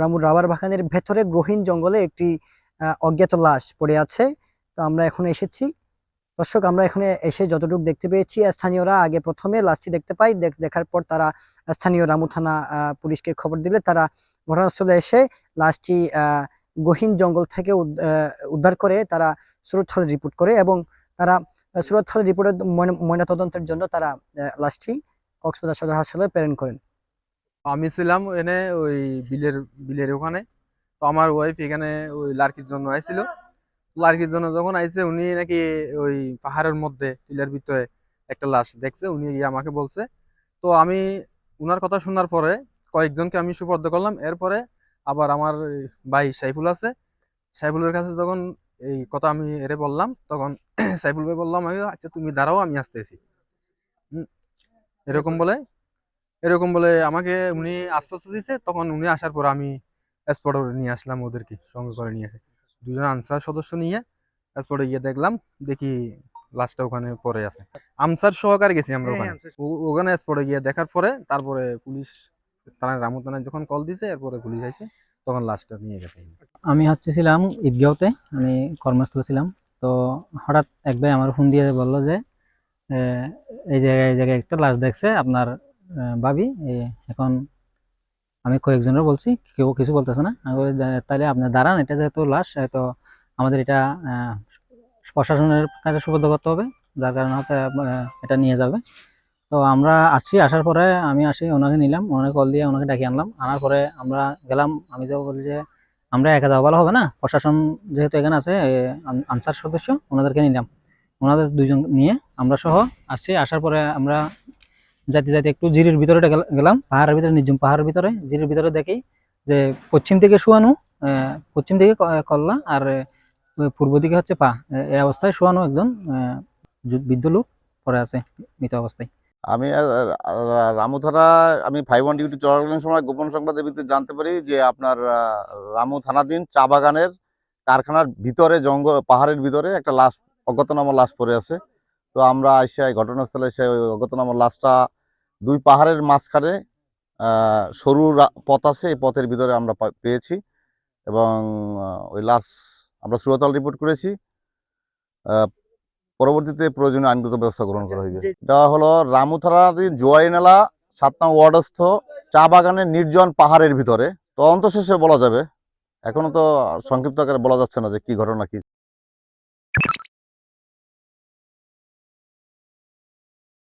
রামুর রাবার বাগানের ভেতরে গহীন জঙ্গলে একটি অজ্ঞাত লাশ পড়ে আছে। তো আমরা এখন এসেছি দর্শক, আমরা এখানে এসে যতটুকু দেখতে পেয়েছি, স্থানীয়রা আগে প্রথমে লাশটি দেখতে পাই। দেখার পর তারা স্থানীয় রামু থানা পুলিশকে খবর দিলে তারা ঘটনাস্থলে এসে লাশটি গহীন জঙ্গল থেকে উদ্ধার করে তারা সুরত থানায় রিপোর্ট করে এবং তারা সুরত থানায় রিপোর্টের ময়নাতদন্তের জন্য তারা লাশটি কক্সবাজার সদর হাসপাতালে প্রেরণ করেন। আমি ছিলাম এনে ওই বিলের বিলের ওখানে। তো আমার ওয়াইফ এখানে ওই লার্কির জন্য আইছিল। লার্কির জন্য যখন আইছে উনি নাকি ওই পাহাড়ের মধ্যে টিলার ভিতরে একটা লাশ দেখছে, উনি গিয়ে আমাকে বলছে। তো আমি উনার কথা শোনার পরে কয়েকজনকে আমি সুপর্দ করলাম। এরপরে আবার আমার ভাই সাইফুল আছে, সাইফুলের কাছে যখন এই কথা আমি এরে বললাম তখন সাইফুল ভাই বললাম আমি, আচ্ছা তুমি দাঁড়াও আমি আসতেছি। হুম, এরকম বলে এরকম বলে আমাকে উনি আশ্বস্ত দিছে। তখন উনি আসার পর আমি স্পটে নিয়ে আসলাম, ওদেরকে সঙ্গে করে নিয়ে আসে দুজন আনসার সদস্য নিয়ে স্পটে গিয়ে দেখলাম, দেখি লাশটা ওখানে পড়ে আছে। আমসার সহকারে গেছি আমরা ওখানে। ওখানে স্পটে গিয়ে দেখার পরে তারপরে পুলিশ থানায় রামু থানায় যখন কল দিছে এরপরে পুলিশ আসে, তখন লাশটা নিয়ে গেছে। আমি ছিলাম ঈদগাঁওতে, আমি কর্মস্থলে ছিলাম। তো হঠাৎ এক ভাই আমার ফোন দিয়ে বললো যে এই জায়গায় একটা লাশ দেখছে আপনার ভাবি। এখন আমি কয়েকজনের বলছি, কেউ কিছু বলতেছে না। আমি বলি, তাহলে আপনি দাঁড়ান, এটা যেহেতু লাশ, তো আমাদের এটা প্রশাসনের কাছে সুপর্দ করতে হবে, যার কারণে হয়তো এটা নিয়ে যাবে। তো আমরা আসার পরে আমি ওনাকে নিলাম, ওনাকে কল দিয়ে ওনাকে ডাকিয়ে আনলাম। আনার পরে আমরা গেলাম। আমি তো বলি যে আমরা একা যাওয়া ভালো হবে না, প্রশাসন যেহেতু এখানে আছে, আনসার সদস্য, ওনাদেরকে নিলাম। ওনাদের দুইজন নিয়ে আমরা সহ আসার পরে আমরা যাইতে যাইতে একটু জিরির ভিতরে গেলাম, পাহাড়ের ভিতরে, নিঝুম পাহাড়ের ভিতরে। জিরির ভিতরে দেখি যে পশ্চিম দিকে শোয়ানো, পশ্চিম দিকে কল্লা, আর পূর্ব দিকে হচ্ছে পা। এই অবস্থায় শোয়ানো একজন বৃদ্ধ লোক পড়ে আছে মৃত অবস্থায়। আমি রামু থানা, আমি 5-1 ডিউটি চলাকালীন সময় গোপন সংবাদের ভিত্তিতে জানতে পারি যে আপনার রামু থানাধীন চা বাগানের কারখানার ভিতরে, জঙ্গল পাহাড়ের ভিতরে একটা লাশ, অজ্ঞাতনামা লাশ পড়ে আছে। তো আমরা এসে ঘটনাস্থলে এসে ওই অজ্ঞাতনামা লাশটা দুই পাহাড়ের মাঝখানে সরু পথ আছে, এই পথের ভিতরে আমরা পেয়েছি এবং ওই লাশ আমরা সুরতহাল রিপোর্ট করেছি। পরবর্তীতে প্রয়োজনীয় আইনগত ব্যবস্থা গ্রহণ করা হইবে। এটা হলো রামু থানাধীন জোয়ারিনালা 7 নং ওয়ার্ডস্থ চা বাগানের নির্জন পাহাড়ের ভিতরে। তদন্ত শেষে বলা যাবে, এখনো তো সংক্ষিপ্ত আকারে বলা যাচ্ছে না যে কি ঘটনা কি।